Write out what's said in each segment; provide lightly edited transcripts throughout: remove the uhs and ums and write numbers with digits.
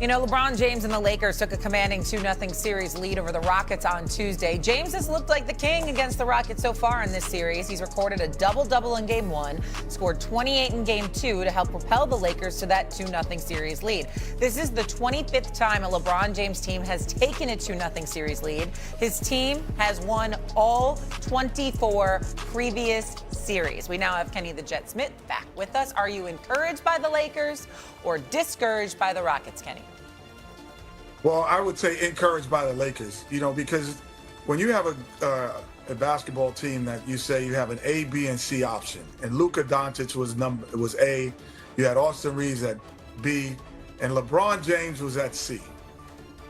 You know, LeBron James and the Lakers took a commanding 2-0 series lead over the Rockets on Tuesday. James has looked like the king against the Rockets so far in this series. He's recorded a double-double in Game 1, scored 28 in Game 2 to help propel the Lakers to that 2-0 series lead. This is the 25th time a LeBron James team has taken a 2-0 series lead. His team has won all 24 previous series. We now have Kenny the Jet Smith back with us. Are you encouraged by the Lakers or discouraged by the Rockets, Kenny? Well, I would say encouraged by the Lakers, because when you have a basketball team that you say you have an A, B, and C option, and Luka Doncic was A, you had Austin Reeves at B, and LeBron James was at C.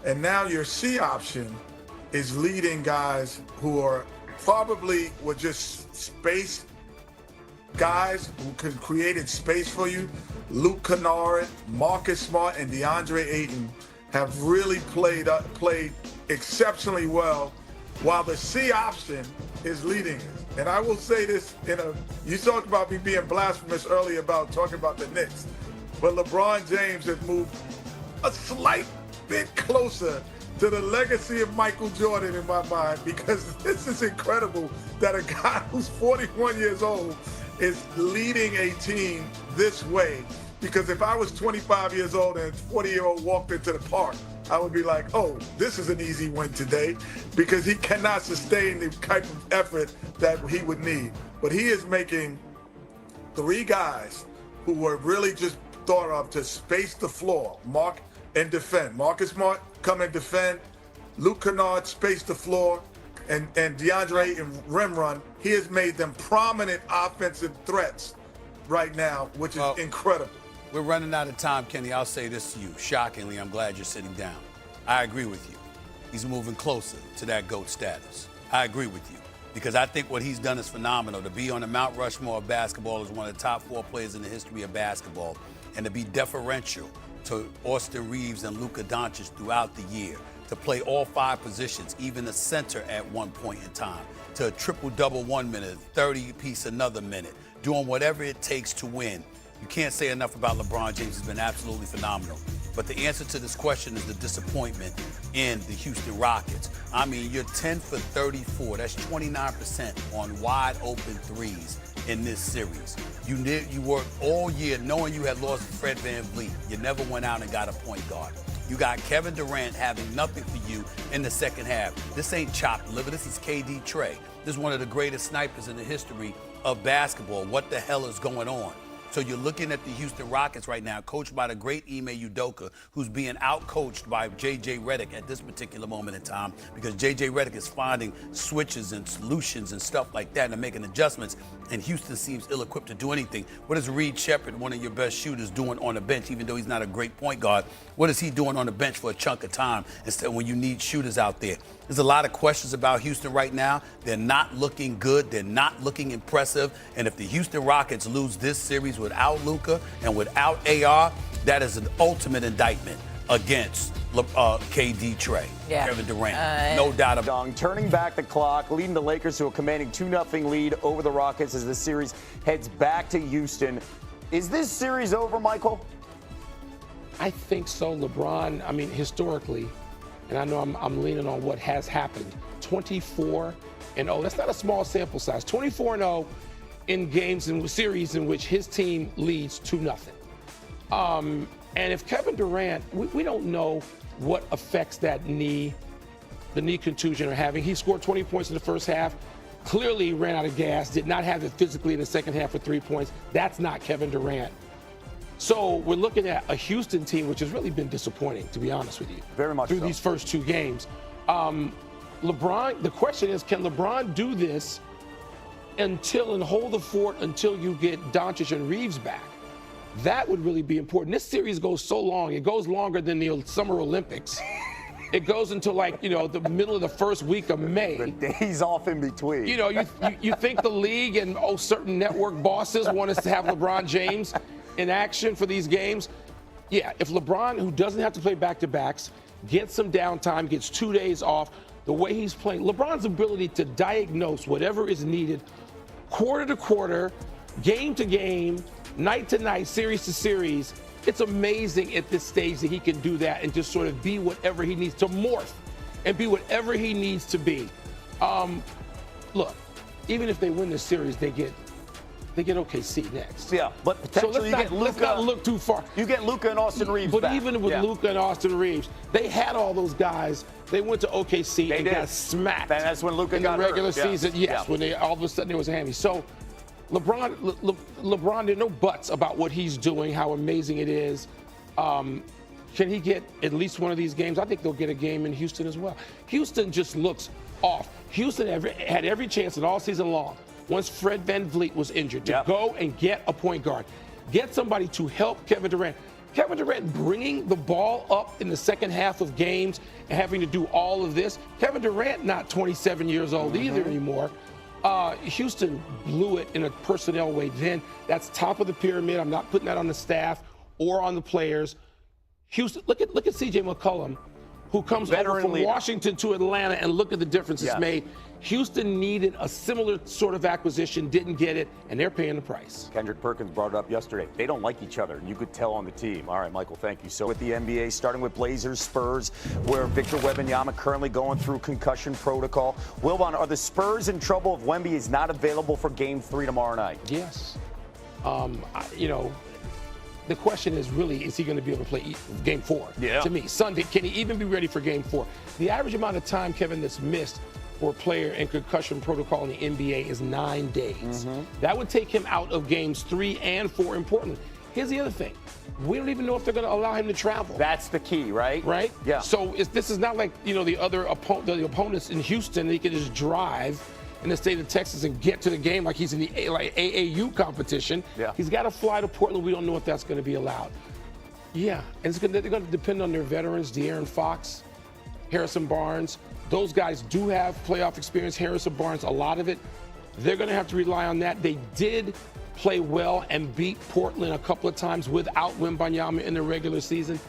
And now your C option is leading guys who are probably were just space guys who can create space for you. Luke Kennard, Marcus Smart, and DeAndre Ayton have really played exceptionally well, while the C option is leading us. And I will say this, you talked about me being blasphemous earlier about talking about the Knicks, but LeBron James has moved a slight bit closer to the legacy of Michael Jordan in my mind, because this is incredible that a guy who's 41 years old is leading a team this way. Because if I was 25 years old and a 40-year-old walked into the park, I would be like, oh, this is an easy win today, because he cannot sustain the type of effort that he would need. But he is making three guys who were really just thought of to space the floor, mark and defend. Marcus Smart come and defend. Luke Kennard space the floor. And DeAndre and rim run. He has made them prominent offensive threats right now, which is incredible. We're running out of time, Kenny. I'll say this to you. Shockingly, I'm glad you're sitting down. I agree with you. He's moving closer to that GOAT status. I agree with you, because I think what he's done is phenomenal. To be on the Mount Rushmore of basketball as one of the top 4 players in the history of basketball, and to be deferential to Austin Reeves and Luka Doncic throughout the year, to play all 5 positions, even the center at one point in time, to a triple-double 1 minute, 30-piece another minute, doing whatever it takes to win. You can't say enough about LeBron James. He's been absolutely phenomenal. But the answer to this question is the disappointment in the Houston Rockets. I mean, you're 10 for 34. That's 29% on wide open threes in this series. You worked all year knowing you had lost Fred VanVleet. You never went out and got a point guard. You got Kevin Durant having nothing for you in the second half. This ain't chopped liver. This is KD Trey. This is one of the greatest snipers in the history of basketball. What the hell is going on? So you're looking at the Houston Rockets right now, coached by the great Ime Udoka, who's being out-coached by J.J. Redick at this particular moment in time, because J.J. Redick is finding switches and solutions and stuff like that and making adjustments, and Houston seems ill-equipped to do anything. What is Reed Shepherd, one of your best shooters, doing on the bench, even though he's not a great point guard? What is he doing on the bench for a chunk of time instead when you need shooters out there? There's a lot of questions about Houston right now. They're not looking good. They're not looking impressive. And if the Houston Rockets lose this series without Luka and without AR, that is an ultimate indictment against KD Trey, Kevin Durant. No doubt about it. Turning back the clock, leading the Lakers to a commanding 2-0 lead over the Rockets as the series heads back to Houston. Is this series over, Michael? I think so. LeBron, I mean, historically, and I know I'm leaning on what has happened, 24-0. That's not a small sample size. 24-0 in games and series in which his team leads 2-0. And if Kevin Durant, we don't know what affects that knee, the knee contusion are having. He scored 20 points in the first half. Clearly ran out of gas, did not have it physically in the second half for 3 points. That's not Kevin Durant. So we're looking at a Houston team which has really been disappointing, to be honest with you. Very much through so. These first 2 games. LeBron, the question is, can LeBron do this and hold the fort until you get Doncic and Reeves back? That would really be important. This series goes so long. It goes longer than the Summer Olympics. It goes until the middle of the first week of May. The days off in between. You think the league and certain network bosses want us to have LeBron James in action for these games? Yeah, if LeBron, who doesn't have to play back-to-backs, gets some downtime, gets 2 days off, the way he's playing, LeBron's ability to diagnose whatever is needed quarter to quarter, game to game, night to night, series to series, It's amazing at this stage that he can do that and just sort of be whatever he needs to morph and be whatever he needs to be. Look, even if they win this series, they get OKC next. Yeah, but potentially let's not look too far. You get Luka and Austin Reeves But back. even with Luka and Austin Reeves, they had all those guys. They went to OKC and got smacked. And that's when Luka got in the regular hurt. season. Yes, when they all of a sudden there was a hammy. So LeBron, there are no buts about what he's doing, how amazing it is. Can he get at least one of these games? I think they'll get a game in Houston as well. Houston just looks off. Houston had every chance in all season long, once Fred VanVleet was injured, to go and get a point guard. Get somebody to help Kevin Durant. Kevin Durant bringing the ball up in the second half of games and having to do all of this. Kevin Durant not 27 years old either anymore. Houston blew it in a personnel way then. That's top of the pyramid. I'm not putting that on the staff or on the players. Houston, look at C.J. McCollum, who comes over from Washington to Atlanta, and look at the difference it's made. Houston needed a similar sort of acquisition, didn't get it, and they're paying the price. Kendrick Perkins brought it up yesterday. They don't like each other, and you could tell on the team. All right, Michael, thank you. So with the NBA, starting with Blazers, Spurs, where Victor Wembanyama currently going through concussion protocol. Wilbon, are the Spurs in trouble if Wemby is not available for Game 3 tomorrow night? Yes. The question is really, is he going to be able to play Game 4? Yeah. To me, Sunday, can he even be ready for Game 4? The average amount of time, Kevin, that's missed for a player in concussion protocol in the NBA is 9 days. That would take him out of Games 3 and 4, importantly. Here's the other thing. We don't even know if they're going to allow him to travel. That's the key, right? Right? Yeah. So this is not like, the other the opponents in Houston. He can just drive in the state of Texas and get to the game like he's in the AAU competition. Yeah. He's got to fly to Portland. We don't know if that's going to be allowed. Yeah, and they're going to depend on their veterans, De'Aaron Fox, Harrison Barnes. Those guys do have playoff experience. Harrison Barnes, a lot of it. They're going to have to rely on that. They did play well and beat Portland a couple of times without Wembanyama in the regular season.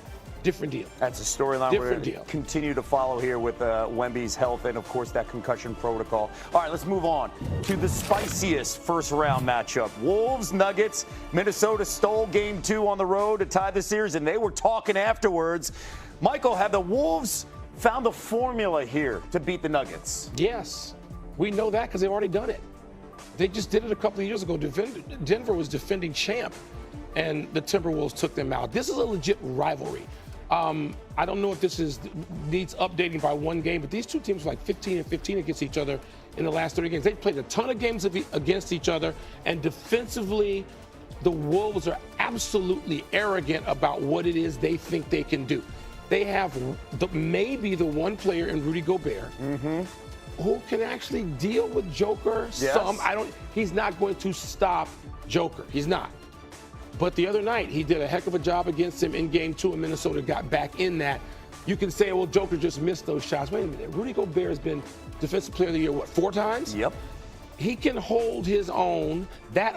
Different deal. That's a storyline we're going to continue to follow here with Wemby's health and, of course, that concussion protocol. All right, let's move on to the spiciest first-round matchup. Wolves-Nuggets. Minnesota stole Game 2 on the road to tie the series, and they were talking afterwards. Michael, have the Wolves found the formula here to beat the Nuggets? Yes. We know that because they've already done it. They just did it a couple of years ago. Denver was defending champ, and the Timberwolves took them out. This is a legit rivalry. I don't know if this needs updating by one game, but these two teams are like 15-15 against each other in the last 30 games. They've played a ton of games against each other, and defensively, the Wolves are absolutely arrogant about what it is they think they can do. They have maybe the one player in Rudy Gobert who can actually deal with Joker some. He's not going to stop Joker. He's not. But the other night, he did a heck of a job against him in Game 2, and Minnesota got back in that. You can say, well, Joker just missed those shots. Wait a minute. Rudy Gobert has been Defensive Player of the Year, 4 times? Yep. He can hold his own. That